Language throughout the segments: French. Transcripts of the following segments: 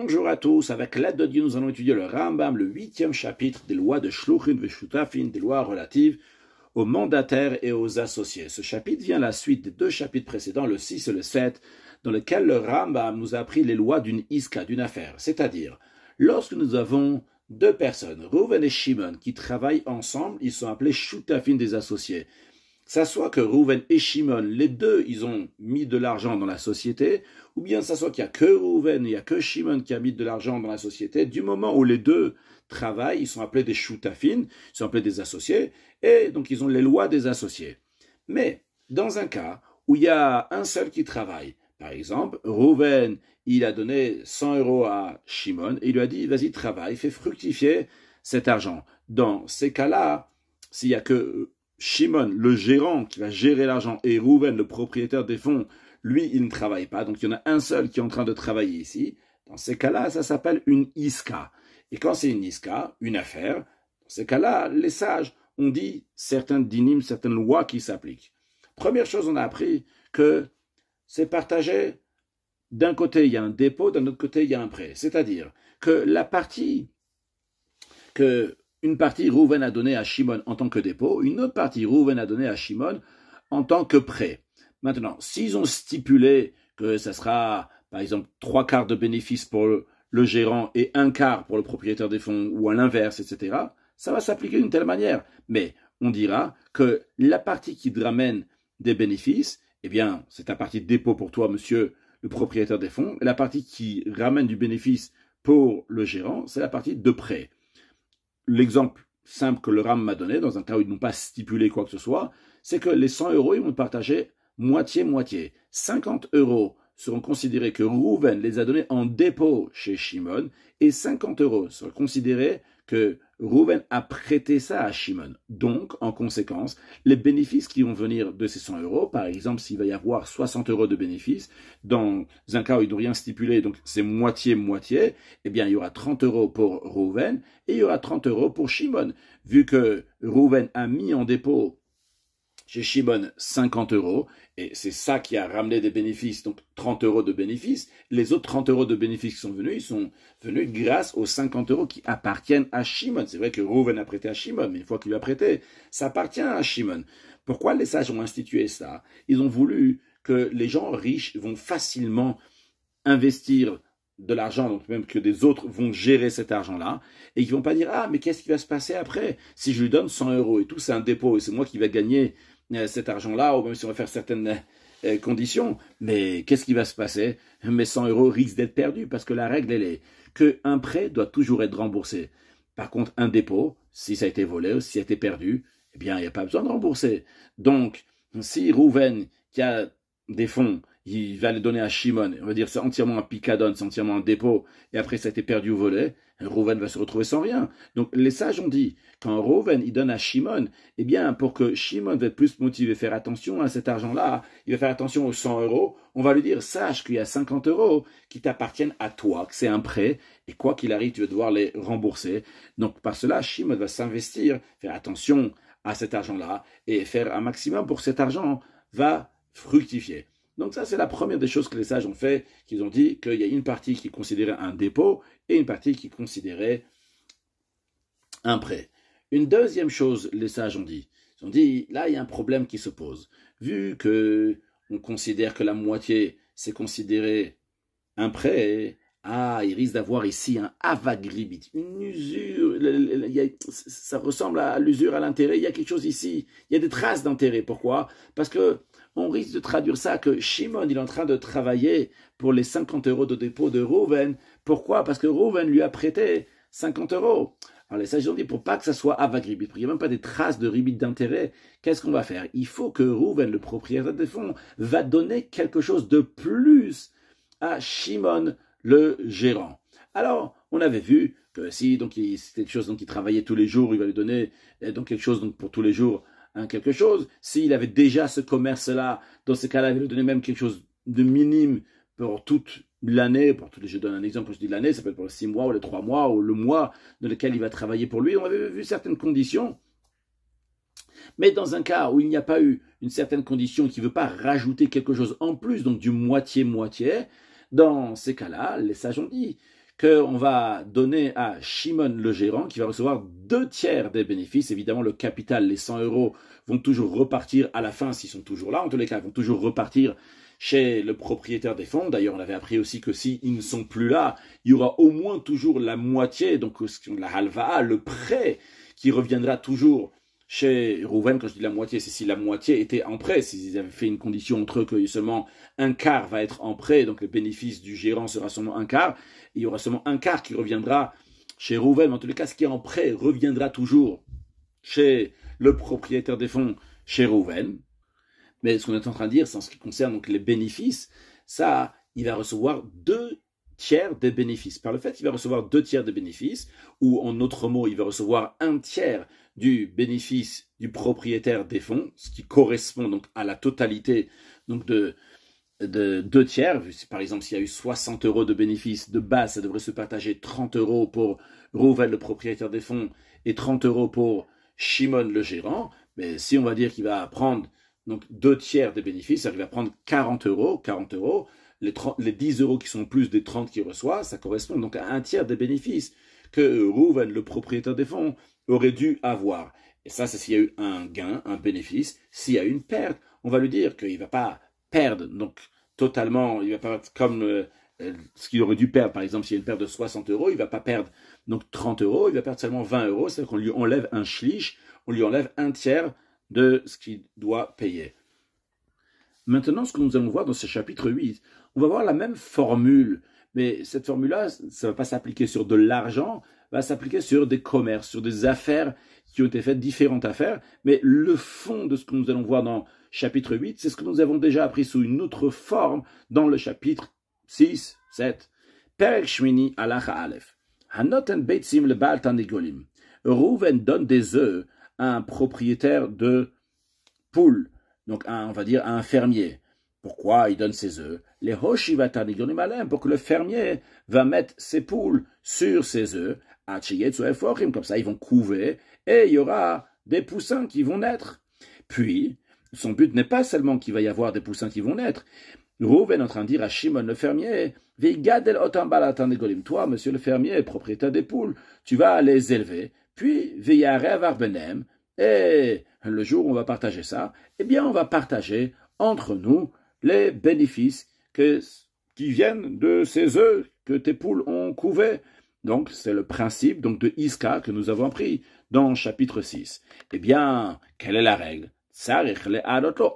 Bonjour à tous, avec l'aide de Dieu, nous allons étudier le Rambam, le 8e chapitre des lois de Shluchin Veshutafin, des lois relatives aux mandataires et aux associés. Ce chapitre vient à la suite des deux chapitres précédents, le 6 et le 7, dans lesquels le Rambam nous a appris les lois d'une iska, d'une affaire. C'est-à-dire, lorsque nous avons deux personnes, Reuven et Shimon, qui travaillent ensemble, ils sont appelés Shutafin des associés. Ça soit que Reuven et Shimon, les deux, ils ont mis de l'argent dans la société, ou bien ça soit qu'il n'y a que Reuven, il n'y a que Shimon qui a mis de l'argent dans la société. Du moment où les deux travaillent, ils sont appelés des shutafin, ils sont appelés des associés, et donc ils ont les lois des associés. Mais dans un cas où il y a un seul qui travaille, par exemple, Reuven, il a donné 100 € à Shimon, et il lui a dit, vas-y, travaille, fais fructifier cet argent. Dans ces cas-là, s'il n'y a que Shimon, le gérant qui va gérer l'argent, et Reuven, le propriétaire des fonds, lui, il ne travaille pas. Donc, il y en a un seul qui est en train de travailler ici. Dans ces cas-là, ça s'appelle une iska. Et quand c'est une iska, une affaire, dans ces cas-là, les sages ont dit certains dynimes, certaines lois qui s'appliquent. Première chose, on a appris que c'est partagé. D'un côté, il y a un dépôt, d'un autre côté, il y a un prêt. C'est-à-dire que la partie une partie Reuven a donnée à Shimon en tant que dépôt, une autre partie Reuven a donnée à Shimon en tant que prêt. Maintenant, s'ils ont stipulé que ça sera, par exemple, 3/4 de bénéfices pour le gérant et 1/4 pour le propriétaire des fonds, ou à l'inverse, etc., ça va s'appliquer d'une telle manière. Mais on dira que la partie qui ramène des bénéfices, eh bien, c'est ta partie de dépôt pour toi, monsieur le propriétaire des fonds, et la partie qui ramène du bénéfice pour le gérant, c'est la partie de prêt. L'exemple simple que le Ram m'a donné, dans un cas où ils n'ont pas stipulé quoi que ce soit, c'est que les 100 €, ils vont partager moitié-moitié. 50 € seront considérés que Reuven les a donnés en dépôt chez Shimon, et 50 € seront considérés que Reuven a prêté ça à Shimon. Donc, en conséquence, les bénéfices qui vont venir de ces 100 €, par exemple, s'il va y avoir 60 € de bénéfices, dans un cas où ils n'ont rien stipulé, donc c'est moitié-moitié, eh bien, il y aura 30 € pour Reuven, et il y aura 30 € pour Shimon. Vu que Reuven a mis en dépôt chez Shimon 50 €, et c'est ça qui a ramené des bénéfices, donc 30 € de bénéfices. Les autres 30 € de bénéfices qui sont venus, ils sont venus grâce aux 50 € qui appartiennent à Shimon. C'est vrai que Reuven a prêté à Shimon, mais une fois qu'il lui a prêté, ça appartient à Shimon. Pourquoi les sages ont institué ça? Ils ont voulu que les gens riches vont facilement investir de l'argent, donc même que des autres vont gérer cet argent-là, et qu'ils vont pas dire, ah, mais qu'est-ce qui va se passer après? Si je lui donne 100 € et tout, c'est un dépôt, et c'est moi qui vais gagner cet argent-là, ou même si on va faire certaines conditions, mais qu'est-ce qui va se passer? Mes 100 € risquent d'être perdus, parce que la règle, elle est qu'un prêt doit toujours être remboursé. Par contre, un dépôt, si ça a été volé ou si ça a été perdu, eh bien, il n'y a pas besoin de rembourser. Donc, si Reuven, qui a des fonds, il va les donner à Shimon, on va dire c'est entièrement un picadon, c'est entièrement un dépôt, et après ça a été perdu ou volé, Reuven va se retrouver sans rien. Donc les sages ont dit, quand Reuven il donne à Shimon, eh bien pour que Shimon va être plus motivé, faire attention à cet argent-là, il va faire attention aux 100 €, on va lui dire, sache qu'il y a 50 € qui t'appartiennent à toi, que c'est un prêt, et quoi qu'il arrive, tu vas devoir les rembourser. Donc par cela, Shimon va s'investir, faire attention à cet argent-là, et faire un maximum pour que cet argent va fructifier. Donc ça, c'est la première des choses que les sages ont fait, qu'ils ont dit qu'il y a une partie qui considérait un dépôt et une partie qui considérait un prêt. Une deuxième chose, les sages ont dit, là, il y a un problème qui se pose. Vu qu'on considère que la moitié, c'est considéré un prêt, il risque d'avoir ici un avagribit, une usure, ça ressemble à l'usure à l'intérêt, il y a quelque chose ici, il y a des traces d'intérêt. Pourquoi? Parce que on risque de traduire ça que Shimon, il est en train de travailler pour les 50 € de dépôt de Reuven. Pourquoi? Parce que Reuven lui a prêté 50 €. Alors les sages ont dit, pour pas que ça soit avagribit, pour qu'il n'y ait même pas des traces de ribit d'intérêt, qu'est-ce qu'on va faire? Il faut que Reuven, le propriétaire des fonds, va donner quelque chose de plus à Shimon, le gérant. Alors, on avait vu que si donc c'est quelque chose donc il travaillait tous les jours, il va lui donner donc quelque chose donc pour tous les jours quelque chose. S'il avait déjà ce commerce-là, dans ce cas-là, il va lui donner même quelque chose de minime pour toute l'année. Je donne un exemple, je dis l'année, ça peut être pour les 6 mois ou les 3 mois ou le mois dans lequel il va travailler pour lui. On avait vu certaines conditions. Mais dans un cas où il n'y a pas eu une certaine condition qui ne veut pas rajouter quelque chose en plus, donc du moitié-moitié, dans ces cas-là, les sages ont dit qu'on va donner à Shimon le gérant, qui va recevoir 2/3 des bénéfices. Évidemment, le capital, les 100 euros, vont toujours repartir à la fin, s'ils sont toujours là. En tous les cas, ils vont toujours repartir chez le propriétaire des fonds. D'ailleurs, on avait appris aussi que s'ils ne sont plus là, il y aura au moins toujours la moitié, donc la halva'a, le prêt, qui reviendra toujours chez Rouven. Quand je dis la moitié, c'est si la moitié était en prêt, s'ils avaient fait une condition entre eux que seulement un quart va être en prêt, donc le bénéfice du gérant sera seulement un quart, et il y aura seulement un quart qui reviendra chez Rouven. En tous les cas, ce qui est en prêt reviendra toujours chez le propriétaire des fonds, chez Rouven. Mais ce qu'on est en train de dire, c'est en ce qui concerne donc les bénéfices, ça, il va recevoir 2/3 des bénéfices. Par le fait qu'il va recevoir 2/3 des bénéfices, ou en autre mot, il va recevoir 1/3 du bénéfice du propriétaire des fonds, ce qui correspond donc à la totalité donc de 2/3. Par exemple, s'il y a eu 60 euros de bénéfices de base, ça devrait se partager 30 euros pour Rouven, le propriétaire des fonds, et 30 euros pour Shimon, le gérant. Mais si on va dire qu'il va prendre donc 2/3 des bénéfices, ça va prendre 40 euros. Les 10 euros qui sont plus des 30 qu'il reçoit, ça correspond donc à 1/3 des bénéfices que Rouven, le propriétaire des fonds, aurait dû avoir. Et ça, c'est s'il y a eu un gain, un bénéfice. S'il y a eu une perte, on va lui dire qu'il ne va pas perdre donc totalement, il va pas comme ce qu'il aurait dû perdre. Par exemple, s'il y a une perte de 60 euros, il ne va pas perdre donc 30 euros, il va perdre seulement 20 euros. C'est-à-dire qu'on lui enlève un shlish, on lui enlève 1/3 de ce qu'il doit payer. Maintenant, ce que nous allons voir dans ce chapitre 8, on va voir la même formule, mais cette formule-là, ça ne va pas s'appliquer sur de l'argent, va s'appliquer sur des commerces, sur des affaires qui ont été faites, différentes affaires, mais le fond de ce que nous allons voir dans chapitre 8, c'est ce que nous avons déjà appris sous une autre forme dans le chapitre 6, 7. Perek Shmini Alacha Aleph. Hanoten Beitzim le Baal Tanegolim. Rouven donne des œufs à un propriétaire de poules, donc on va dire à un fermier. Pourquoi il donne ses œufs? Les Hoshiva Tanegolim Alem, pour que le fermier va mettre ses poules sur ses œufs, comme ça ils vont couver, et il y aura des poussins qui vont naître. Puis, son but n'est pas seulement qu'il va y avoir des poussins qui vont naître. Rouven est en train de dire à Shimon le fermier, toi, monsieur le fermier, propriétaire des poules, tu vas les élever, puis et le jour où on va partager ça, eh bien on va partager entre nous les bénéfices qui viennent de ces œufs que tes poules ont couvés. Donc c'est le principe donc, de Iska que nous avons appris dans chapitre 6. Eh bien, quelle est la règle?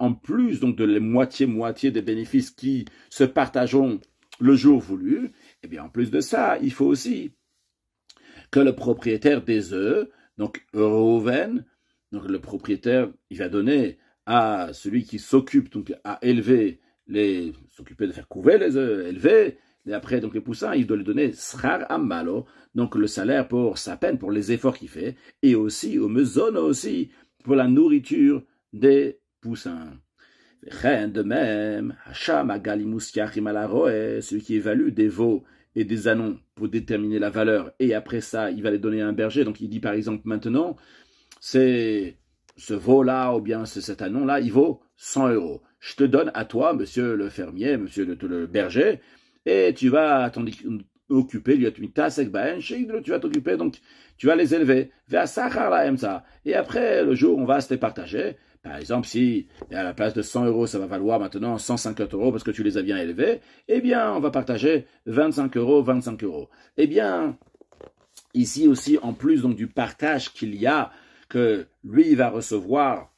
En plus donc de la moitié des bénéfices qui se partageront le jour voulu, eh bien en plus de ça, il faut aussi que le propriétaire des œufs, donc Rouven, donc le propriétaire, il va donner à celui qui s'occupe donc à s'occuper de faire couver les œufs, élever, et après donc les poussins, il doit lui donner Srar Amalo, donc le salaire pour sa peine, pour les efforts qu'il fait, et aussi au Mezon aussi pour la nourriture des poussins. De même, celui qui évalue des veaux et des ânons pour déterminer la valeur, et après ça, il va les donner à un berger. Donc il dit par exemple maintenant, c'est ce veau-là, ou bien cet ânon-là, il vaut 100 euros. Je te donne à toi, monsieur le fermier, monsieur le berger, et tu vas t'en occuper, tu vas t'occuper, donc tu vas les élever. Et après, le jour, on va se les partager. Par exemple, si à la place de 100 euros, ça va valoir maintenant 150 euros parce que tu les as bien élevés, eh bien, on va partager 25 euros, 25 euros. Eh bien, ici aussi, en plus donc, du partage qu'il y a, que lui, il va recevoir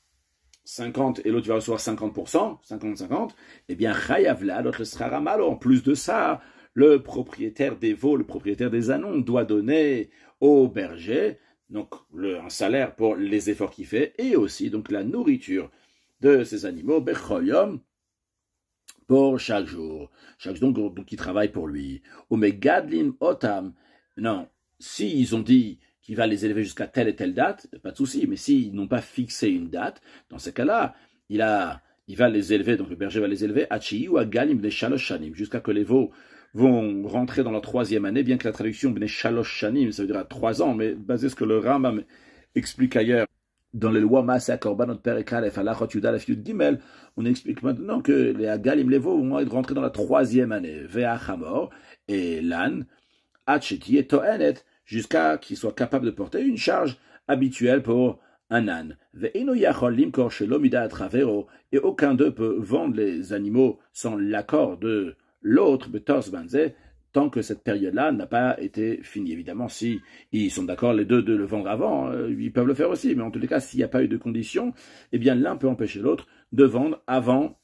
50 et l'autre va recevoir 50%, 50-50, eh bien, en plus de ça, le propriétaire des veaux, le propriétaire des ânons doit donner au berger donc un salaire pour les efforts qu'il fait et aussi donc la nourriture de ces animaux, Becholium, pour chaque jour donc il travaille pour lui. Ou Megadlim Otam, non, s'ils ont dit qu'il va les élever jusqu'à telle et telle date, pas de souci, mais s'ils n'ont pas fixé une date, dans ce cas-là, il va les élever, donc le berger va les élever, Achi ou Agalim de Shalosh Shanim, jusqu'à que les veaux vont rentrer dans la 3e année, bien que la traduction Bnei Shalosh Shanim, ça veut dire à 3 ans, mais basé sur ce que le Rambam explique ailleurs, dans les lois Maaseh Korbanot Perek Aleph, Halachot Yud Aleph Yud Gimel, on explique maintenant que les Agalim, les veaux, vont être rentrés dans la 3e année, Ve'achamor, et l'âne, Hacheti toenet, jusqu'à qu'il soit capable de porter une charge habituelle pour un âne. Et aucun d'eux peut vendre les animaux sans l'accord de l'autre, tant que cette période-là n'a pas été finie. Évidemment, si ils sont d'accord les deux de le vendre avant, ils peuvent le faire aussi. Mais en tous les cas, s'il n'y a pas eu de condition, eh bien l'un peut empêcher l'autre de vendre avant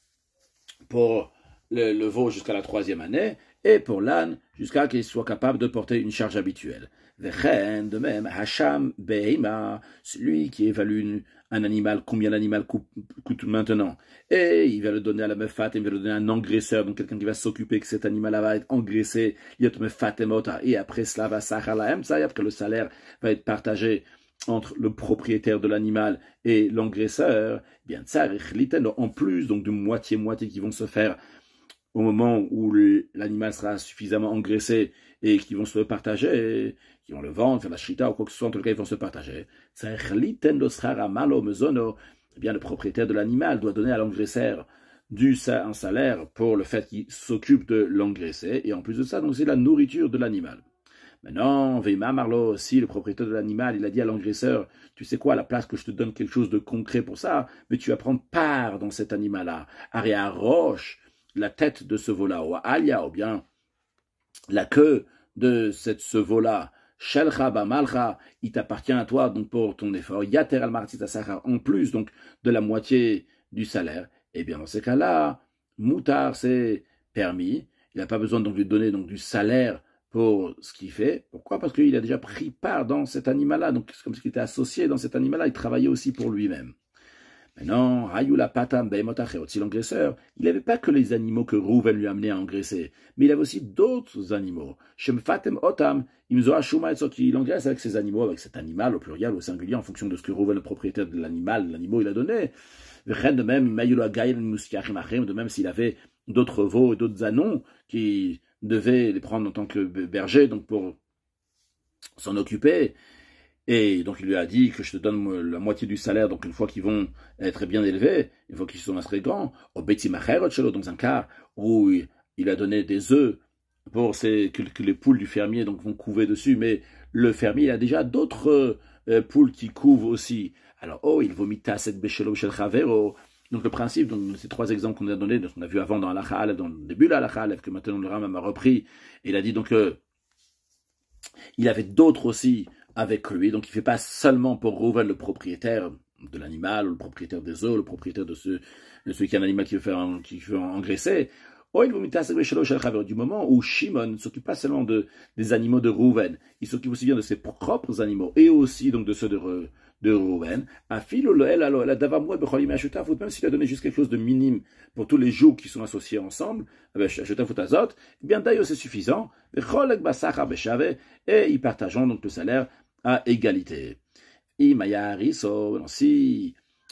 pour le veau jusqu'à la 3e année et pour l'âne jusqu'à qu'il soit capable de porter une charge habituelle. De même, Hacham Behima, celui qui évalue un animal, combien l'animal coûte maintenant, et il va le donner à la mefat, il va le donner à un engraisseur, donc quelqu'un qui va s'occuper que cet animal va être engraissé, et après cela va après le salaire va être partagé entre le propriétaire de l'animal et l'engraisseur, bien en plus donc de moitié-moitié qui vont se faire au moment où l'animal sera suffisamment engraissé et qui vont se partager, qui vont le vendre, faire la shrita ou quoi que ce soit, en tout cas ils vont se partager. Eh bien le propriétaire de l'animal doit donner à l'engraisseur un salaire pour le fait qu'il s'occupe de l'engraisser, et en plus de ça, donc c'est la nourriture de l'animal. Maintenant, Veima Marlo, si le propriétaire de l'animal, il a dit à l'engraisseur, tu sais quoi, à la place que je te donne quelque chose de concret pour ça, mais tu vas prendre part dans cet animal-là. Aria roche, la tête de ce veau-là, ou alia, ou bien la queue de ce veau-là, Shelcha Malcha, il t'appartient à toi donc pour ton effort. Yater al Martita Sachar, en plus donc de la moitié du salaire. Eh bien dans ces cas-là, Moutar c'est permis. Il n'a pas besoin donc de lui donner donc du salaire pour ce qu'il fait. Pourquoi? Parce qu'il a déjà pris part dans cet animal-là. Donc c'est comme s'il était associé dans cet animal-là. Il travaillait aussi pour lui-même. Maintenant, Hayula Patam si l'engraisseur, il n'avait pas que les animaux que Rouven lui amenait à engraisser, mais il avait aussi d'autres animaux. Shemfatem Otam, il engraisse avec ses animaux, avec cet animal au pluriel, au singulier, en fonction de ce que Rouven, le propriétaire de l'animal, il a donné. De même, de même s'il avait d'autres veaux et d'autres anons qui devaient les prendre en tant que berger, donc pour s'en occuper. Et donc il lui a dit que je te donne la moitié du salaire, donc une fois qu'ils vont être bien élevés, une fois qu'ils sont assez grands, au dans un cas où il a donné des œufs pour que les poules du fermier donc vont couver dessus, mais le fermier il a déjà d'autres poules qui couvent aussi. Alors, il vomita cette béchelo shel chavero. Donc le principe, donc ces 3 exemples qu'on a donnés, qu'on a vu avant dans l'Alacha Aleph, dans le début de l'Alacha Aleph, que maintenant le Rambam a repris, il a dit donc il avait d'autres aussi avec lui, donc il ne fait pas seulement pour Rouven le propriétaire de l'animal, ou le propriétaire des œufs, le propriétaire de celui qui a un animal qui veut engraisser. Du moment où Shimon ne s'occupe pas seulement des animaux de Rouven, il s'occupe aussi bien de ses propres animaux et aussi donc de ceux de Rouven. Même s'il a donné juste quelque chose de minime pour tous les jours qui sont associés ensemble, eh bien d'ailleurs c'est suffisant. Et ils partageront donc le salaire à égalité. Si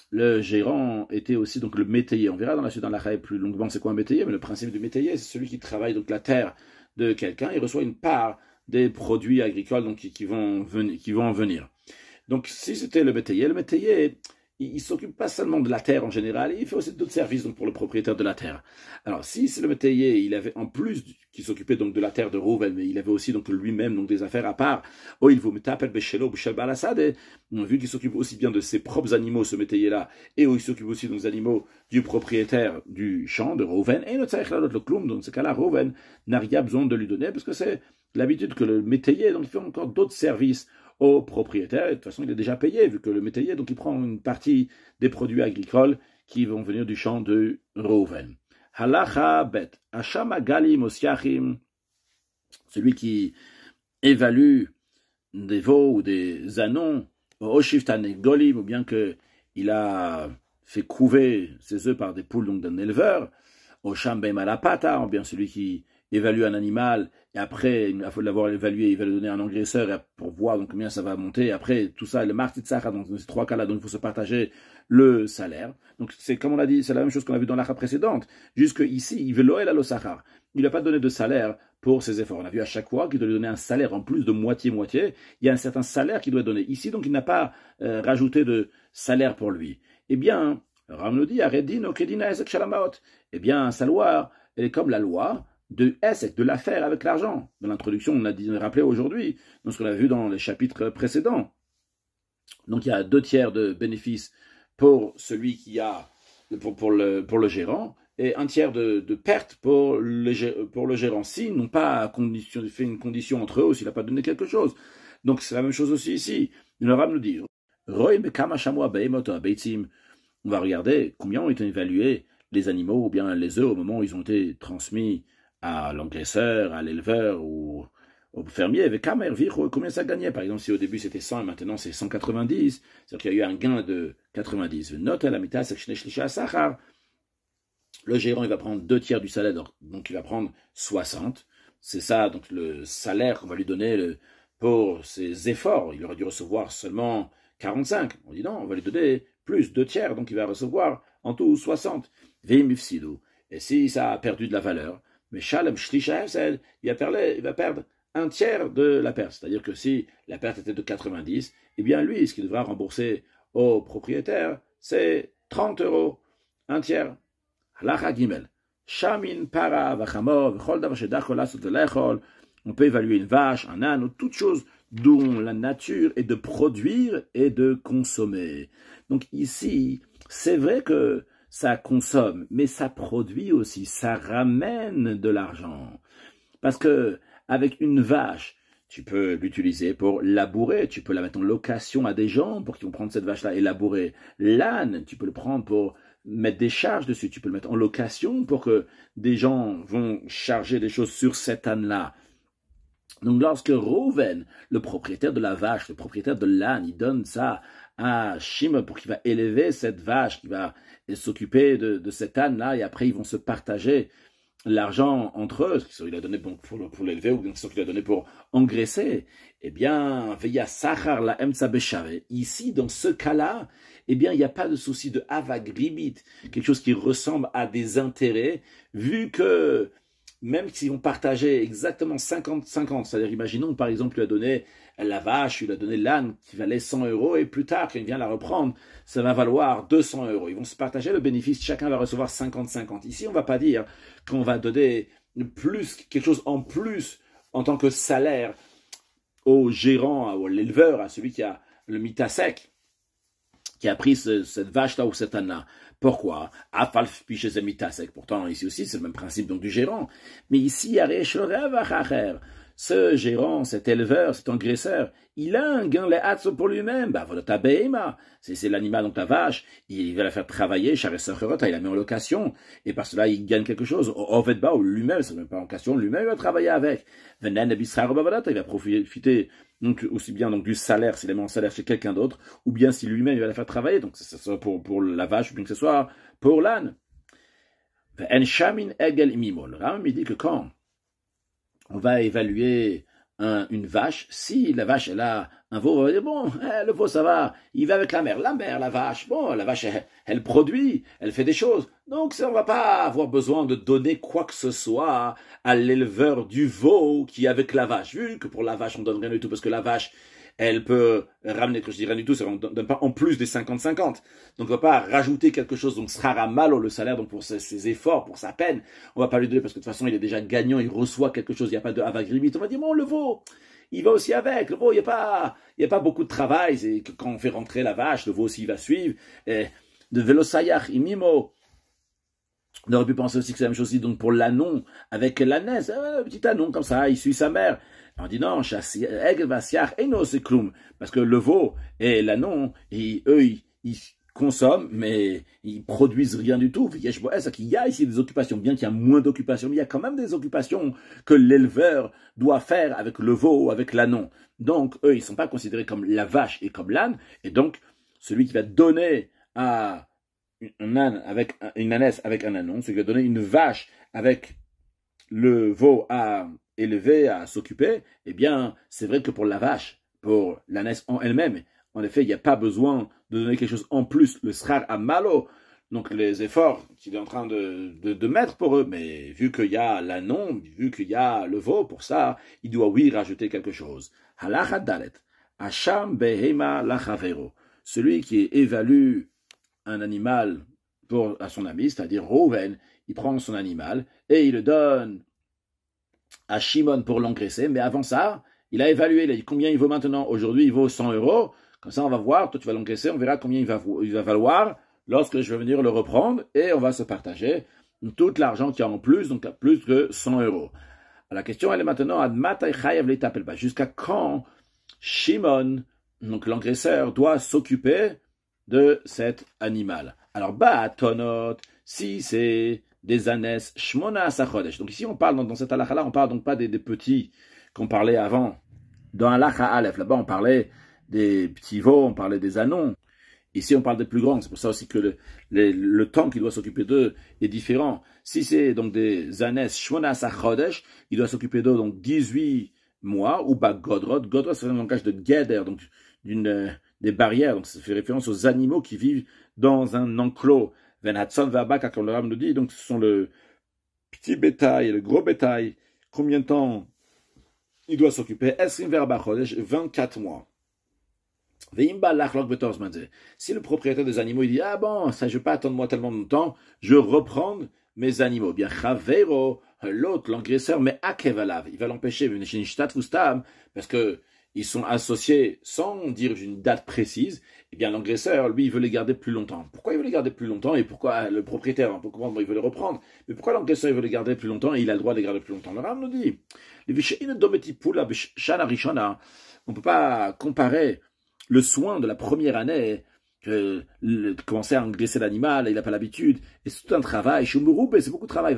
le gérant était aussi donc le métayer, on verra dans la suite dans la Chaï plus longuement c'est quoi un métayer, mais le principe du métayer c'est celui qui travaille donc la terre de quelqu'un, il reçoit une part des produits agricoles donc qui vont en venir. Donc si c'était le métayer il ne s'occupe pas seulement de la terre en général, il fait aussi d'autres services donc, pour le propriétaire de la terre. Alors, si c'est le métayer, il avait en plus qui s'occupait donc de la terre de Rouven, mais il avait aussi donc lui-même donc des affaires à part. Oh, il vous m'appelle Beshelo, Beshel Balasade. Vu qu'il s'occupe aussi bien de ses propres animaux, ce métayer-là, et il s'occupe aussi des animaux du propriétaire du champ de Rouven. Et notre le Kloum, dans ce cas-là, Rouven n'a rien besoin de lui donner parce que c'est l'habitude que le métayer donc il fait encore d'autres services au propriétaire, et de toute façon il est déjà payé, vu que le métayer, donc il prend une partie des produits agricoles qui vont venir du champ de Rouven. Halacha bet, Hashama galim osiachim, celui qui évalue des veaux ou des anons, oshiftane golim, ou bien qu'il a fait couver ses œufs par des poules donc d'un éleveur, osham ben malapata, ou bien celui qui évalue un animal, et après, il faut l'avoir évalué, il va le donner à un engraisseur pour voir donc combien ça va monter. Et après, tout ça, le martitsara, dans ces 3 cas-là, donc il faut se partager le salaire. Donc c'est comme on l'a dit, c'est la même chose qu'on a vu dans l'achat précédente. Jusque ici, il veut l'oel à l'osachar. Il n'a pas donné de salaire pour ses efforts. On a vu à chaque fois qu'il doit lui donner un salaire en plus de moitié-moitié. Il y a un certain salaire qu'il doit donner. Ici, donc, il n'a pas rajouté de salaire pour lui. Eh bien, Ram nous dit, eh bien, sa loi, elle est comme la loi de Essek, de l'affaire avec l'argent. Dans l'introduction, on a rappelé aujourd'hui, dans ce qu'on a vu dans les chapitres précédents. Donc il y a 2/3 de bénéfices pour celui qui a, pour le gérant, et 1/3 de perte pour le gérant, s'ils n'ont pas fait une condition entre eux, ou s'il n'a pas donné quelque chose. Donc c'est la même chose aussi ici. Le Rav nous dit, on va regarder combien ont été évalués les animaux ou bien les œufs au moment où ils ont été transmis à l'engraisseur, à l'éleveur ou au fermier. Avec combien ça gagnait? Par exemple, si au début c'était 100 et maintenant c'est 190, c'est-à-dire qu'il y a eu un gain de 90. Note à la mita, le gérant il va prendre 2/3 du salaire, donc il va prendre 60. C'est ça, donc le salaire qu'on va lui donner pour ses efforts. Il aurait dû recevoir seulement 45. On dit non, on va lui donner plus, 2/3, donc il va recevoir en tout 60. Et si ça a perdu de la valeur, mais Shalem Shlisha Hefsed, il va perdre 1/3 de la perte. C'est-à-dire que si la perte était de 90, eh bien lui, ce qu'il devra rembourser au propriétaire, c'est 30 euros, 1/3. Halacha Gimel. Shamin para v'chamor v'chol davar shedachol lasot v'lechol. On peut évaluer une vache, un âne, ou toute chose dont la nature est de produire et de consommer. Donc ici, c'est vrai que ça consomme, mais ça produit aussi, ça ramène de l'argent. Parce que avec une vache, tu peux l'utiliser pour labourer, tu peux la mettre en location à des gens pour qu'ils vont prendre cette vache-là et labourer. L'âne, tu peux le prendre pour mettre des charges dessus, tu peux le mettre en location pour que des gens vont charger des choses sur cet âne-là. Donc lorsque Reuven, le propriétaire de la vache, le propriétaire de l'âne, il donne ça à Shimon pour qu'il va élever cette vache, qui va s'occuper de cet âne-là, et après ils vont se partager l'argent entre eux, ce qu'il a donné pour l'élever, ou bien ce qu'il a donné pour engraisser, eh bien, veya sachar la emtsa beshave. Ici, dans ce cas-là, eh bien, il n'y a pas de souci de avagribit, quelque chose qui ressemble à des intérêts, vu que même s'ils vont partager exactement 50-50, c'est-à-dire, imaginons, par exemple, lui a donné la vache, lui a donné l'âne qui valait 100 euros, et plus tard, quand il vient la reprendre, ça va valoir 200 euros. Ils vont se partager le bénéfice, chacun va recevoir 50-50. Ici, on ne va pas dire qu'on va donner plus, quelque chose en plus, en tant que salaire au gérant, à l'éleveur, à celui qui a le mitasek, qui a pris cette vache-là ou cet âne-là. Pourquoi? Pourtant, ici aussi, c'est le même principe donc du gérant. Mais ici, ce gérant, cet éleveur, cet engraisseur, il a un gain pour lui-même. C'est l'animal, donc la vache, il va la faire travailler, il la met en location, et par cela, il gagne quelque chose. Ovedba, ou lui-même, ça ne met pas en location, lui-même, il va travailler avec. Il va profiter donc aussi bien donc du salaire s'il a mis en salaire chez quelqu'un d'autre, ou bien si lui-même il va la faire travailler, donc que ce soit pour la vache, ou bien que ce soit pour l'âne. Le Rambam il dit que quand on va évaluer une vache, si la vache elle a un veau, on va dire bon, le veau ça va, il va avec la mère, la vache, bon, la vache elle produit, elle fait des choses, donc ça, on va pas avoir besoin de donner quoi que ce soit à l'éleveur du veau qui est avec la vache, vu que pour la vache on donne rien du tout, parce que la vache elle peut ramener, que je dis rien du tout, on ne donne pas en plus des 50-50. Donc on ne va pas rajouter quelque chose, donc sera malo le salaire, donc pour ses efforts, pour sa peine, on ne va pas lui donner, parce que de toute façon il est déjà gagnant, il reçoit quelque chose, il n'y a pas de avagribit. On va dire, bon, le veau, il va aussi avec, le veau, il n'y a pas beaucoup de travail, c'est que quand on fait rentrer la vache, le veau aussi il va suivre, et de velosayach, imimo. On aurait pu penser aussi que c'est la même chose aussi, donc pour l'ânon, avec l'ânesse, un petit ânon comme ça, il suit sa mère. On dit non, parce que le veau et l'ânon, eux, ils consomment, mais ils produisent rien du tout. Il y a ici des occupations, bien qu'il y a moins d'occupations, mais il y a quand même des occupations que l'éleveur doit faire avec le veau, avec l'ânon. Donc, eux, ils ne sont pas considérés comme la vache et comme l'âne, et donc, celui qui va donner à un âne avec une ânesse avec un ânon, celui qui va donner une vache avec le veau à élever, à s'occuper, eh bien, c'est vrai que pour la vache, pour l'ânesse en elle-même, en effet, il n'y a pas besoin de donner quelque chose en plus, le srar à malo, donc les efforts qu'il est en train de mettre pour eux, mais vu qu'il y a l'ânon, vu qu'il y a le veau, pour ça, il doit, oui, rajouter quelque chose. Halacha dalet, hacham behema lachavero, celui qui évalue un animal à son ami, c'est-à-dire Reuven, il prend son animal et il le donne à Shimon pour l'engraisser, mais avant ça, il a évalué, il a dit combien il vaut maintenant. Aujourd'hui, il vaut 100 euros. Comme ça, on va voir, toi tu vas l'engraisser, on verra combien il va valoir lorsque je vais venir le reprendre et on va se partager tout l'argent qu'il y a en plus, donc à plus que 100 euros. La question, elle est maintenant, jusqu'à quand Shimon, donc l'engraisseur, doit s'occuper de cet animal. Alors, tonot, si c'est des ânesses, shmona sachodesh. Donc ici, on parle, dans cette halakha-là, on parle donc pas des petits qu'on parlait avant. Dans halakha aleph, là-bas, on parlait des petits veaux, on parlait des anons. Ici, on parle des plus grands. C'est pour ça aussi que le temps qu'il doit s'occuper d'eux est différent. Si c'est donc des ânesses, shmona sachodesh, il doit s'occuper d'eux donc 18 mois, ou godrod. Godrod, c'est un langage de geder, donc des barrières. Donc ça fait référence aux animaux qui vivent dans un enclos. Venatson vabaka, comme le Ram nous dit, donc ce sont le petit bétail et le gros bétail. Combien de temps il doit s'occuper? Esrim verba chodesh, 24 mois. Si le propriétaire des animaux il dit ah bon, ça je vais pas attendre moi tellement longtemps, je reprends mes animaux. Bien Chavero, l'autre, l'engraisseur, mais Akevalav, il va l'empêcher, parce que ils sont associés sans dire une date précise. Eh bien l'engraisseur, lui, il veut les garder plus longtemps. Pourquoi il veut les garder plus longtemps et pourquoi le propriétaire, on peut comprendre, il veut les reprendre, mais pourquoi l'engraisseur il veut les garder plus longtemps et il a le droit de les garder plus longtemps? Le Ram nous dit, on ne peut pas comparer le soin de la première année, commencer à engraisser l'animal, il n'a pas l'habitude, et c'est tout un travail, c'est beaucoup de travail,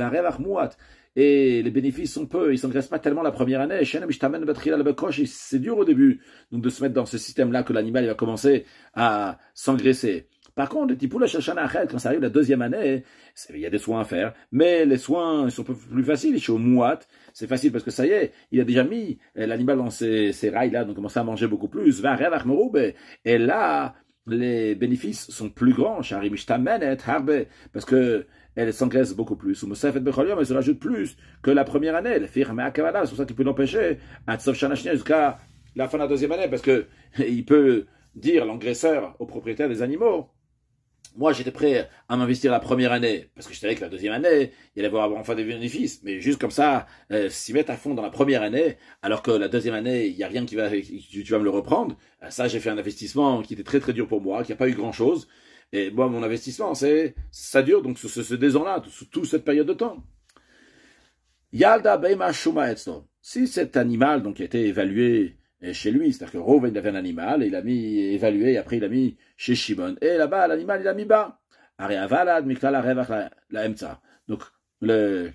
et les bénéfices sont peu, ils ne s'engraissent pas tellement la première année, c'est dur au début, donc de se mettre dans ce système-là que l'animal il va commencer à s'engraisser. Par contre, quand ça arrive la deuxième année, il y a des soins à faire, mais les soins sont un peu plus faciles. Je suis au mouat, c'est facile parce que ça y est, il a déjà mis l'animal dans ses rails-là, donc commence à manger beaucoup plus. Et là, les bénéfices sont plus grands, parce que elle s'engraisse beaucoup plus. Elle se rajoute plus que la première année. C'est pour ça qu'il peut l'empêcher jusqu'à la fin de la deuxième année, parce que il peut dire l'engraisseur au propriétaire des animaux. Moi, j'étais prêt à m'investir la première année, parce que je savais que la deuxième année, il allait avoir enfin des bénéfices. Mais juste comme ça, s'y mettre à fond dans la première année, alors que la deuxième année, il n'y a rien tu vas me le reprendre. Ça, j'ai fait un investissement qui était très très dur pour moi, qui n'a pas eu grand chose. Et moi, mon investissement, ça dure donc ce 2 ans-là, toute cette période de temps. Yalda beima shuma etzno. Si cet animal, donc, a été évalué chez lui, c'est-à-dire que Reuven avait un animal, et il a mis évalué, et après il a mis chez Shimon, et là-bas, l'animal, il a mis bas. Donc, le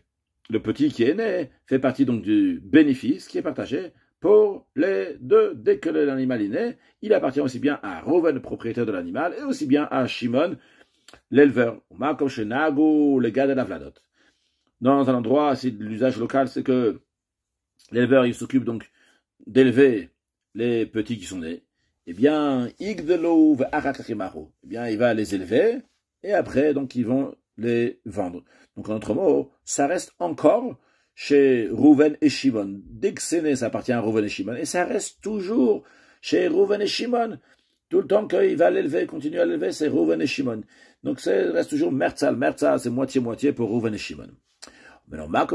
petit qui est né fait partie donc du bénéfice qui est partagé pour les deux. Dès que l'animal est né, il appartient aussi bien à Reuven, le propriétaire de l'animal, et aussi bien à Shimon, l'éleveur. Dans un endroit, si l'usage local, c'est que l'éleveur, il s'occupe donc d'élever les petits qui sont nés, eh bien, il va les élever, et après, donc, ils vont les vendre. Donc, en d'autres mots, ça reste encore chez Reuven et Shimon. Dès que c'est né, ça appartient à Reuven et Shimon, et ça reste toujours chez Reuven et Shimon. Tout le temps qu'il va l'élever, continuer à l'élever, c'est Reuven et Shimon. Donc, ça reste toujours Mertzal, c'est moitié-moitié pour Reuven et Shimon. Maintenant,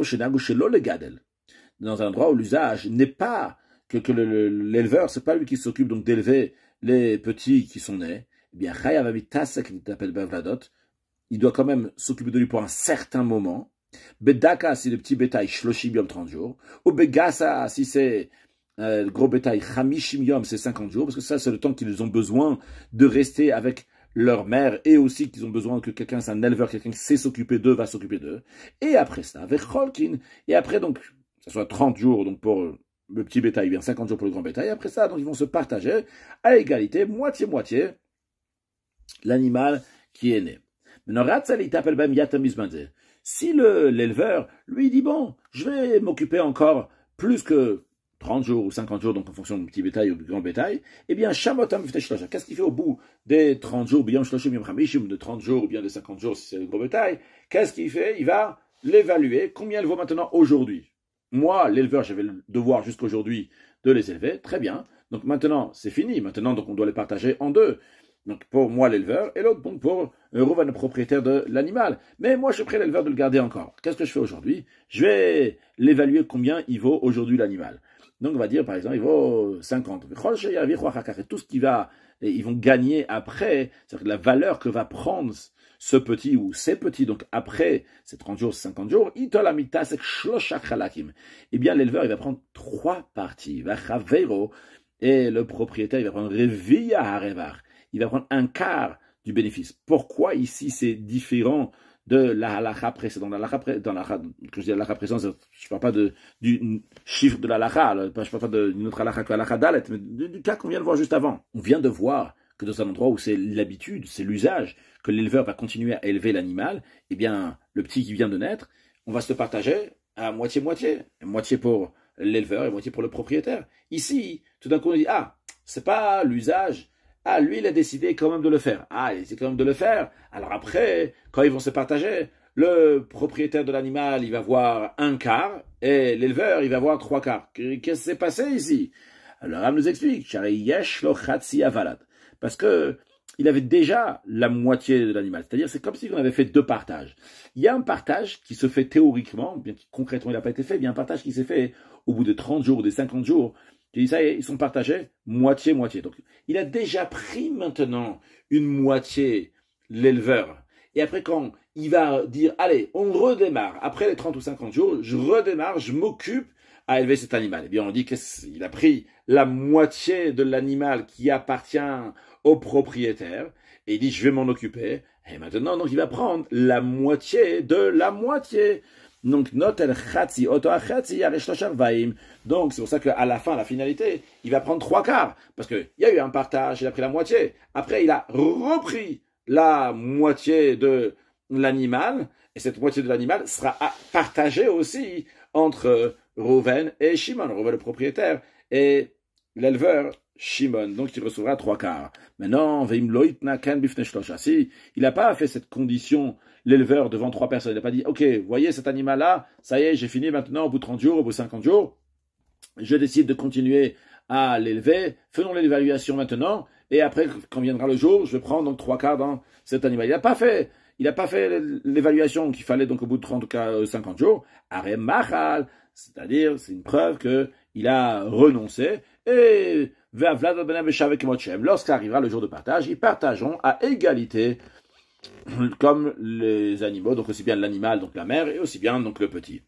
dans un endroit où l'usage n'est pas que l'éleveur, c'est pas lui qui s'occupe donc d'élever les petits qui sont nés, eh bien, il doit quand même s'occuper de lui pour un certain moment. Bedaka, si le petit bétail, shloshim yom, 30 jours. Ou begasa, si c'est le gros bétail, chamishim yom, c'est 50 jours, parce que ça, c'est le temps qu'ils ont besoin de rester avec leur mère, et aussi qu'ils ont besoin que quelqu'un, c'est un éleveur, quelqu'un qui sait s'occuper d'eux, va s'occuper d'eux. Et après ça, avec Cholkin, et après donc, ça soit 30 jours, donc pour le petit bétail, bien 50 jours pour le grand bétail. Après ça, donc ils vont se partager à égalité, moitié-moitié, l'animal qui est né. Maintenant, si l'éleveur, lui, dit, bon, je vais m'occuper encore plus que 30 jours ou 50 jours, donc en fonction du petit bétail ou du grand bétail, eh bien, qu'est-ce qu'il fait au bout des 30 jours, de 30 jours ou bien de 50 jours si c'est le gros bétail? Qu'est-ce qu'il fait? Il va l'évaluer. Combien elle vaut maintenant aujourd'hui? Moi, l'éleveur, j'avais le devoir jusqu'aujourd'hui de les élever. Très bien. Donc maintenant, c'est fini. Maintenant, donc, on doit les partager en deux. Donc pour moi l'éleveur, et l'autre donc pour Reuven le propriétaire de l'animal. Mais moi je suis prêt l'éleveur de le garder encore. Qu'est-ce que je fais aujourd'hui? Je vais l'évaluer combien il vaut aujourd'hui l'animal. Donc on va dire par exemple il vaut 50. Et tout ce qui va, et ils vont gagner après, c'est-à-dire que la valeur que va prendre ce petit ou ces petits, donc après ces 30 jours, 50 jours, eh bien l'éleveur il va prendre 3 parties. Et le propriétaire il va prendre il va prendre un quart du bénéfice. Pourquoi ici c'est différent de la halakha précédente? Quand je dis halakha précédente, je ne parle pas du chiffre de la halakha, je ne parle pas d'une autre halakha que halakha dalet, mais du cas qu'on vient de voir juste avant. On vient de voir que dans un endroit où c'est l'habitude, c'est l'usage, que l'éleveur va continuer à élever l'animal, eh bien, le petit qui vient de naître, on va se le partager à moitié-moitié. Moitié pour l'éleveur et moitié pour le propriétaire. Ici, tout d'un coup, on dit, ah, c'est pas l'usage. Ah, lui, il a décidé quand même de le faire. Ah, il a décidé quand même de le faire. Alors après, quand ils vont se partager, le propriétaire de l'animal, il va voir un quart, et l'éleveur, il va voir 3 quarts. Qu'est-ce qui s'est passé ici? Alors, elle nous explique, parce que il avait déjà la moitié de l'animal. C'est-à-dire, c'est comme si on avait fait 2 partages. Il y a un partage qui se fait théoriquement, bien que concrètement il n'a pas été fait, il y a un partage qui s'est fait au bout de 30 jours ou des 50 jours. Tu dis ça, ils sont partagés moitié-moitié. Donc, il a déjà pris maintenant une moitié, l'éleveur. Et après, quand il va dire, allez, on redémarre, après les 30 ou 50 jours, je redémarre, je m'occupe à élever cet animal. Eh bien, on dit qu'il a pris la moitié de l'animal qui appartient au propriétaire, et il dit, je vais m'en occuper. Et maintenant, donc, il va prendre la moitié de la moitié. Donc, notel chatzi, oto chatzi, vaim. Donc, c'est pour ça qu'à la fin, la finalité, il va prendre 3 quarts. Parce qu'il y a eu un partage, il a pris la moitié. Après, il a repris la moitié de l'animal. Et cette moitié de l'animal sera partagée aussi entre Reuven et Shimon. Reuven le propriétaire et l'éleveur Shimon. Donc, il recevra 3 quarts. Maintenant, si il n'a pas fait cette condition, l'éleveur devant 3 personnes, il n'a pas dit, ok, voyez cet animal-là, ça y est, j'ai fini maintenant, au bout de 30 jours, au bout de 50 jours, je décide de continuer à l'élever, faisons l'évaluation maintenant, et après, quand viendra le jour, je vais prendre donc 3 quarts dans cet animal. Il n'a pas fait l'évaluation qu'il fallait donc au bout de 30 ou 50 jours, arrêt machal, c'est-à-dire, c'est une preuve qu'il a renoncé, et lorsqu'arrivera le jour de partage, ils partageront à égalité comme les animaux, donc aussi bien l'animal, donc la mère, et aussi bien donc le petit.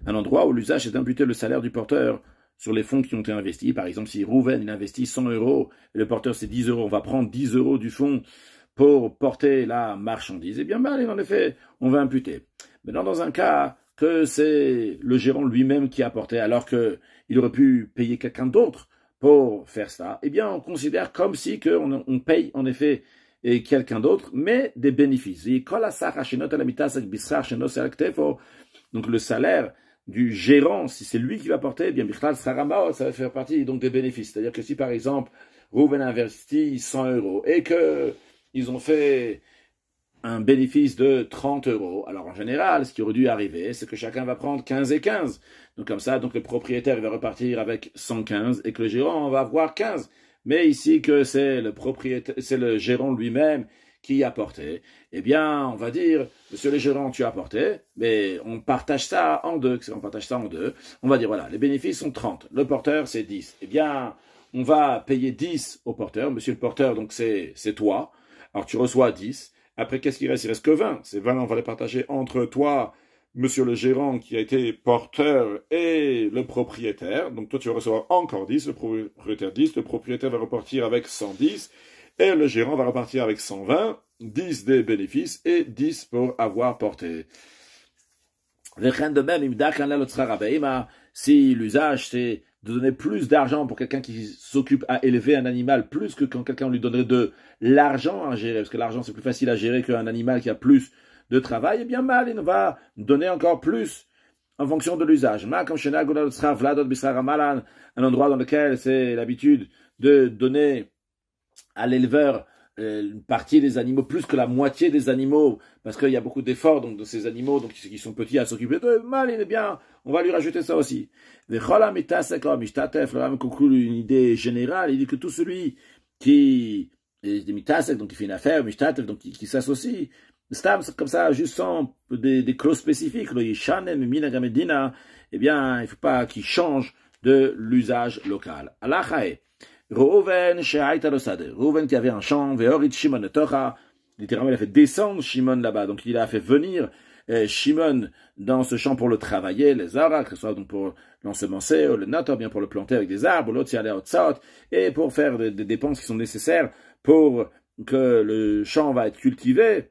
Un endroit où l'usage est d'imputer le salaire du porteur sur les fonds qui ont été investis. Par exemple, si Reuven il investit 100 euros et le porteur c'est 10 euros, on va prendre 10 euros du fonds pour porter la marchandise. Eh bien, en effet, on va imputer. Maintenant, dans un cas que c'est le gérant lui-même qui a porté, alors qu'il aurait pu payer quelqu'un d'autre pour faire ça, eh bien, on considère comme si on paye en effet quelqu'un d'autre, mais des bénéfices. Donc, le salaire du gérant, si c'est lui qui va porter, eh bien, ça va faire partie donc des bénéfices. C'est-à-dire que si, par exemple, Reuven a investi 100 euros et qu'ils ont fait un bénéfice de 30 euros. Alors, en général, ce qui aurait dû arriver, c'est que chacun va prendre 15 et 15. Donc, comme ça, donc le propriétaire il va repartir avec 115 et que le gérant va avoir 15. Mais ici, que c'est le propriétaire, c'est le gérant lui-même qui a porté, eh bien, on va dire, monsieur le gérant, tu as porté, mais on partage ça en deux. On partage ça en deux. On va dire, voilà, les bénéfices sont 30. Le porteur, c'est 10. Eh bien, on va payer 10 au porteur. Monsieur le porteur, donc c'est toi. Alors, tu reçois 10. Après, qu'est-ce qu'il reste? Il reste que 20. Ces 20, on va les partager entre toi, monsieur le gérant qui a été porteur et le propriétaire. Donc, toi, tu vas recevoir encore 10, le propriétaire 10, le propriétaire va repartir avec 110 et le gérant va repartir avec 120, 10 des bénéfices et 10 pour avoir porté. De même, si l'usage, c'est de donner plus d'argent pour quelqu'un qui s'occupe à élever un animal, plus que quand quelqu'un lui donnerait de l'argent à gérer, parce que l'argent c'est plus facile à gérer qu'un animal qui a plus de travail, eh bien mal, il va donner encore plus en fonction de l'usage. Un endroit dans lequel c'est l'habitude de donner à l'éleveur une partie des animaux, plus que la moitié des animaux, parce qu'il y a beaucoup d'efforts donc de ces animaux, donc qui sont petits à s'occuper d'eux, mal, il est bien, on va lui rajouter ça aussi. Le Rambam conclut une idée générale, il dit que tout celui qui donc qui fait une affaire, donc qui s'associe, Stam, comme ça, juste sans des clauses spécifiques, le Yishanem, Minagamedina, eh bien, il ne faut pas qu'il change de l'usage local. Alachae, Reuven, Shehaïta Rosade, Reuven qui avait un champ, Veorit Shimon Torah, littéralement, il a fait descendre Shimon là-bas, donc il a fait venir Shimon dans ce champ pour le travailler, les arbres, que ce soit donc pour l'ensemencer, le nator, bien pour le planter avec des arbres, l'autre, et pour faire des dépenses qui sont nécessaires pour que le champ va être cultivé,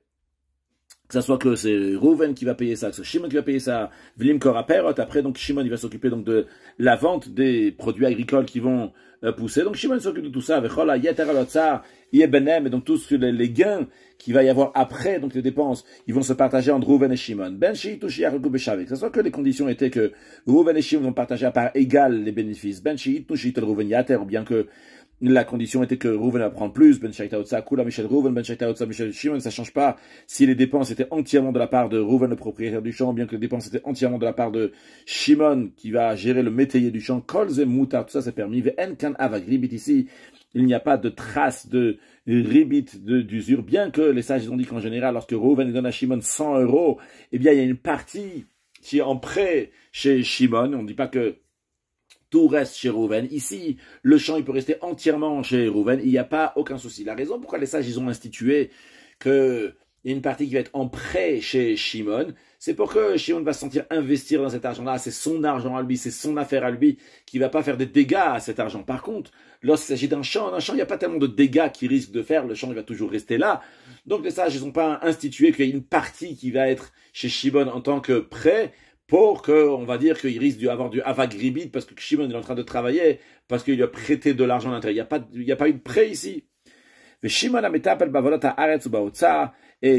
que ce soit que c'est Reuven qui va payer ça, que c'est Shimon qui va payer ça, Vlim Koraperot, après donc Shimon il va s'occuper donc de la vente des produits agricoles qui vont pousser, donc Shimon s'occupe de tout ça, Vechola Yeteralotsa, Yebenem, et donc tous les gains qu'il va y avoir après, donc les dépenses, ils vont se partager entre Reuven et Shimon. Ben Shiitushi Yarugu Beshavik, que ce soit que les conditions étaient que Reuven et Shimon vont partager à part égale les bénéfices, Ben Shiitushi Tel Reuven Yater, ou bien que la condition était que Reuven va prendre plus, Ben Shaita Otsa, Kula Michel Reuven, Ben Shaita Otsa, Michel Shimon, ça change pas si les dépenses étaient entièrement de la part de Reuven, le propriétaire du champ, bien que les dépenses étaient entièrement de la part de Shimon, qui va gérer le métayer du champ, Kolze Moutar, tout ça c'est permis, Ve'en Kan Avag Ribit ici, il n'y a pas de trace de ribit d'usure, bien que les sages ont dit qu'en général, lorsque Reuven donne à Shimon 100 €, eh bien il y a une partie qui est en prêt chez Shimon, on ne dit pas que tout reste chez Reuven. Ici, le champ, il peut rester entièrement chez Reuven. Il n'y a pas aucun souci. La raison pourquoi les sages, ils ont institué qu'il y a une partie qui va être en prêt chez Shimon, c'est pour que Shimon va se sentir investir dans cet argent-là. C'est son argent à lui, c'est son affaire à lui, qui va pas faire des dégâts à cet argent. Par contre, lorsqu'il s'agit d'un champ, il n'y a pas tellement de dégâts qu'il risque de faire. Le champ, il va toujours rester là. Donc, les sages, ils n'ont pas institué qu'il y a une partie qui va être chez Shimon en tant que prêt, pour qu'on va dire qu'il risque d'avoir du avagribit parce que Shimon est en train de travailler, parce qu'il lui a prêté de l'argent à l'intérieur. Il n'y a pas eu de prêt ici. Et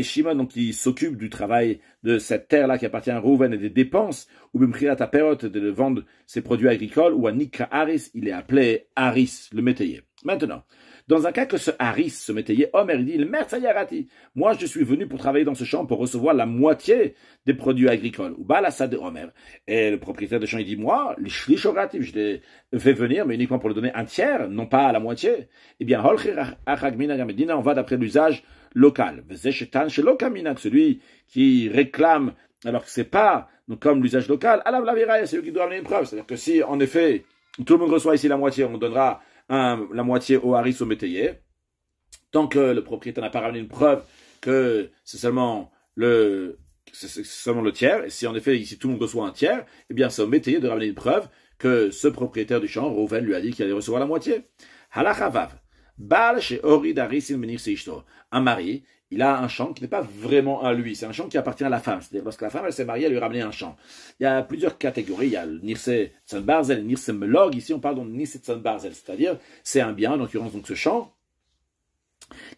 Shimon, donc, il s'occupe du travail de cette terre-là qui appartient à Reuven et des dépenses, ou de vendre ses produits agricoles, ou à Nikra Haris, il est appelé Haris, le métayer. Maintenant, dans un cas que ce Haris, ce métayer, Omer, il dit, le Mertzayarati, moi je suis venu pour travailler dans ce champ pour recevoir la moitié des produits agricoles. Ou Balassa de Omer. Et le propriétaire de champ, il dit, moi, les Shlishoratif, je l'ai fait venir, mais uniquement pour le donner un tiers, non pas à la moitié. Eh bien, on va d'après l'usage local. Celui qui réclame, alors que c'est pas donc, comme l'usage local, à la c'est lui qui doit amener une preuve. C'est-à-dire que si, en effet, tout le monde reçoit ici la moitié, on donnera la moitié au Haris, au métayer. Tant que le propriétaire n'a pas ramené une preuve que c'est seulement le tiers, et si en effet ici tout le monde reçoit un tiers, eh bien c'est au métayer de ramener une preuve que ce propriétaire du champ, Reuven, lui a dit qu'il allait recevoir la moitié. Halachavav. Baal chez Ori d'Arisin Menir Seishto. Un mari, il a un champ qui n'est pas vraiment à lui, c'est un champ qui appartient à la femme. C'est-à-dire, lorsque la femme elle s'est mariée, elle lui a ramené un champ. Il y a plusieurs catégories, il y a le Nirse Tzon Barzel, le Nirse Melog, ici on parle donc de Nirse Tzon Barzel, c'est-à-dire, c'est un bien, en l'occurrence donc ce champ,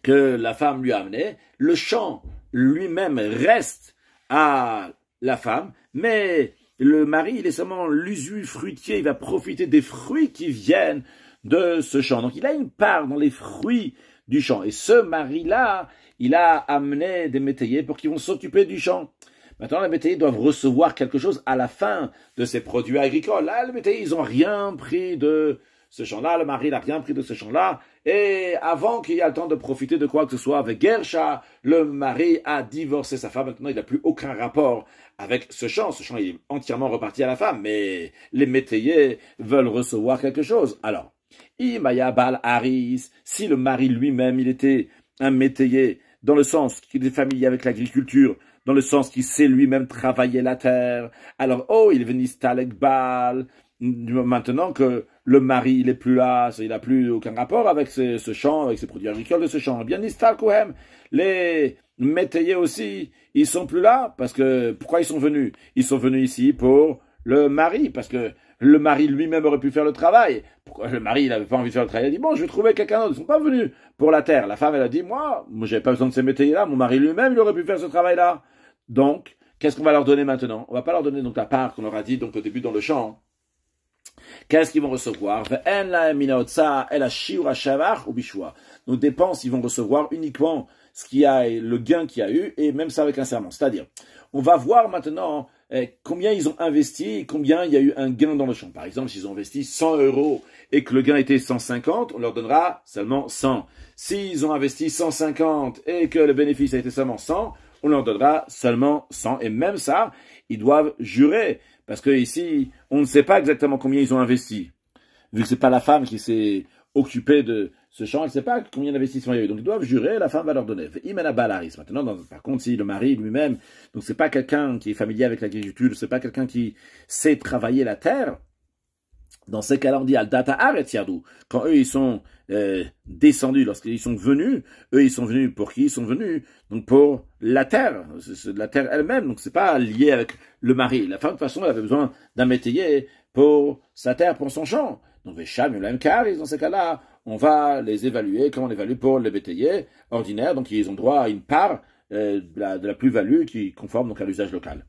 que la femme lui a amené. Le champ lui-même reste à la femme, mais le mari, il est seulement l'usufruitier, il va profiter des fruits qui viennent de ce champ. Donc il a une part dans les fruits du champ. Et ce mari-là, il a amené des métayers pour qu'ils vont s'occuper du champ. Maintenant, les métayers doivent recevoir quelque chose à la fin de ces produits agricoles. Là, les métayers, ils n'ont rien pris de ce champ-là. Le mari n'a rien pris de ce champ-là. Et avant qu'il y ait le temps de profiter de quoi que ce soit avec Gersha, le mari a divorcé sa femme. Maintenant, il n'a plus aucun rapport avec ce champ. Ce champ, il est entièrement reparti à la femme. Mais les métayers veulent recevoir quelque chose. Alors, Imaya Bal Haris, si le mari lui-même, il était un métayer, dans le sens qu'il est familier avec l'agriculture, dans le sens qu'il sait lui-même travailler la terre, alors, il est venu Stalek Bal, maintenant que le mari, il est plus là, il n'a plus aucun rapport avec ce champ, avec ces produits agricoles de ce champ. Bien, Nistal Kohem, les métayers aussi, ils sont plus là, parce que, pourquoi ils sont venus? Ils sont venus ici pour le mari, parce que le mari lui-même aurait pu faire le travail. Pourquoi le mari, il n'avait pas envie de faire le travail? Il a dit, bon, je vais trouver quelqu'un d'autre. Ils ne sont pas venus pour la terre. La femme, elle a dit, moi, j'avais pas besoin de ces métayers-là. Mon mari lui-même, il aurait pu faire ce travail-là. Donc, qu'est-ce qu'on va leur donner maintenant? On va pas leur donner donc la part qu'on leur a dit donc au début dans le champ. Qu'est-ce qu'ils vont recevoir? Nos dépenses, ils vont recevoir uniquement ce qui a le gain qu'il y a eu, et même ça avec un serment. C'est-à-dire, on va voir maintenant combien ils ont investi et combien il y a eu un gain dans le champ. Par exemple, s'ils ont investi 100 euros et que le gain était 150, on leur donnera seulement 100. S'ils ont investi 150 et que le bénéfice a été seulement 100, on leur donnera seulement 100. Et même ça, ils doivent jurer. Parce que ici, on ne sait pas exactement combien ils ont investi. Vu que c'est pas la femme qui s'est occupée de ce champ, elle ne sait pas combien d'investissements il y a eu. Donc ils doivent jurer, la femme va leur donner. Maintenant, par contre, si le mari lui-même, donc c'est pas quelqu'un qui est familier avec l'agriculture, c'est pas quelqu'un qui sait travailler la terre, dans ces cas-là, on dit Al-Data Aretz Yardou. Quand eux, ils sont descendus, lorsqu'ils sont venus, eux, ils sont venus pour qui? Ils sont venus donc pour la terre, c'est la terre elle-même. Donc, c'est pas lié avec le mari. La femme, de toute façon, elle avait besoin d'un métayer pour sa terre, pour son champ. Donc, Vécham, Yulaim Karis, dans ces cas-là, on va les évaluer comme on évalue pour les métayers ordinaires. Donc, ils ont droit à une part de la plus-value qui est conforme donc à l'usage local.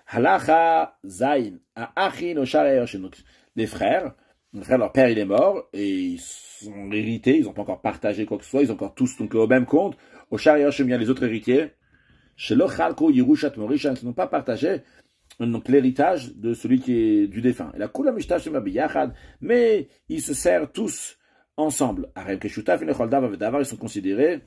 Halacha Zain, a Achin Oshar donc les frères, leur père il est mort et ils sont hérités, ils n'ont pas encore partagé quoi que ce soit, ils ont encore tous donc au même compte. Oshar et bien les autres héritiers, chez Lochalko Yerushat Morishan qui n'ont pas partagé donc l'héritage de celui qui est du défunt. Et la Kula Mishtash Biyachad, mais ils se servent tous ensemble. Arem Keshutaf ils sont considérés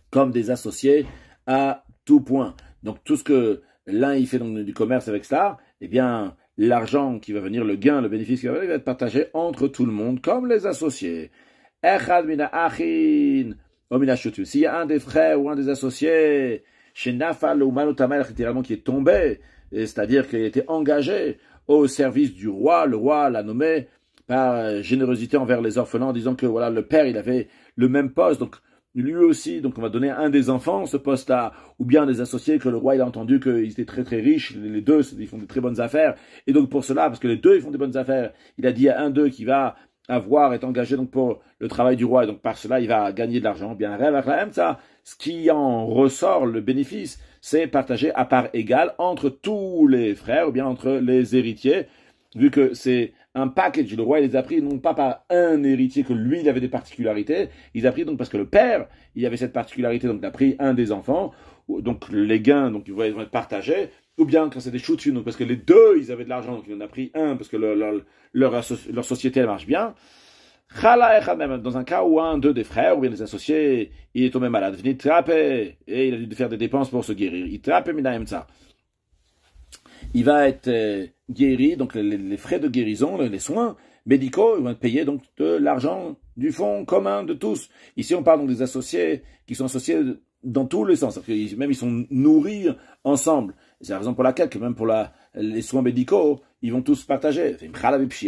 comme des associés à tout point. Donc tout ce que l'un il fait donc du commerce avec ça, eh bien l'argent qui va venir, le gain, le bénéfice qui va venir, il va être partagé entre tout le monde, comme les associés. Echad mina achin, o mina shutu. S'il y a un des frères ou un des associés, chez Nafal ou Manotamel, littéralement qui est tombé, c'est-à-dire qu'il a été engagé au service du roi, le roi l'a nommé par générosité envers les orphelins, en disant que voilà, le père, il avait le même poste, donc lui aussi, donc on va donner à un des enfants ce poste-là, ou bien des associés que le roi il a entendu qu'ils étaient très très riches, les deux ils font de très bonnes affaires, et donc pour cela, parce que les deux ils font des bonnes affaires, il a dit à un d'eux qui va être engagé donc pour le travail du roi, et donc par cela il va gagner de l'argent. Bien ça, ce qui en ressort, le bénéfice, c'est partagé à part égale entre tous les frères, ou bien entre les héritiers, vu que c'est un package, le roi il les a pris non pas par un héritier que lui il avait des particularités, il a pris donc parce que le père il avait cette particularité, donc il a pris un des enfants, donc les gains donc ils vont être partagés, ou bien quand c'est des shoots, donc parce que les deux ils avaient de l'argent, donc il en a pris un parce que leur société elle marche bien. Même dans un cas où un d'eux des frères ou bien des associés il est tombé malade, venez trapper et il a dû faire des dépenses pour se guérir, il trappe ça. Il va être guéri, donc les frais de guérison, les soins médicaux, ils vont être payés donc de l'argent du fonds commun de tous. Ici, on parle donc des associés qui sont associés dans tous les sens, même ils sont nourris ensemble. C'est la raison pour laquelle, que même pour les soins médicaux, ils vont tous partager.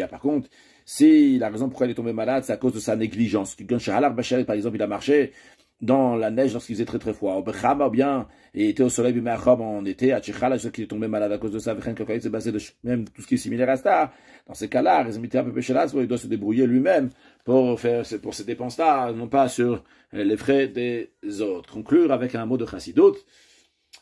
Par contre, si la raison pourquoi il est tombé malade, c'est à cause de sa négligence. Par exemple, il a marché dans la neige lorsqu'il faisait très très froid, ou bien il était au soleil en été, à Tchichala, qu'il est tombé malade à cause de ça, c'est basé de même tout ce qui est similaire à ça. Dans ces cas-là, il doit se débrouiller lui-même pour ces dépenses-là, non pas sur les frais des autres. Conclure avec un mot de Chassidut.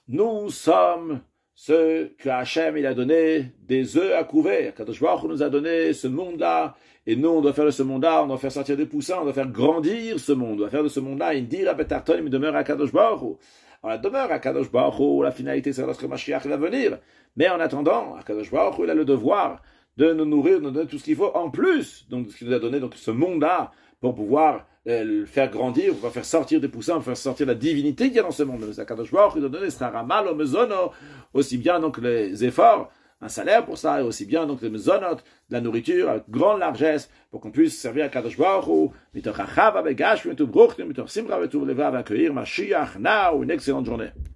Nous sommes ceux que Hachem il a donné des œufs à couver. Kadosh Baruch Hu nous a donné ce monde-là, et nous on doit faire de ce monde-là, on doit faire sortir des poussins, on doit faire grandir ce monde, on doit faire de ce monde-là une dira betarton, une demeure à Kadosh Baruch Hu. Alors la demeure à Kadosh Baruch Hu, la finalité c'est lorsque Mashiach va venir. Mais en attendant, Kadosh Baruch Hu il a le devoir de nous nourrir, de nous donner tout ce qu'il faut en plus. Donc ce qu'il nous a donné, donc ce monde-là, pour pouvoir le faire grandir, pour pouvoir faire sortir des poussins, pour faire sortir la divinité qu'il y a dans ce monde. Le Kadosh Baruch Hu nous a donné Saramal, Mezono, aussi bien donc les efforts, un salaire pour ça, et aussi bien donc les mezonot, de la nourriture, avec grande largesse, pour qu'on puisse servir à Kadosh Baruch Hu, mitoch achava begash, mitoch bruchtim, mitoch simcha, mitoch leva, accueillir Mashiach, now, une excellente journée.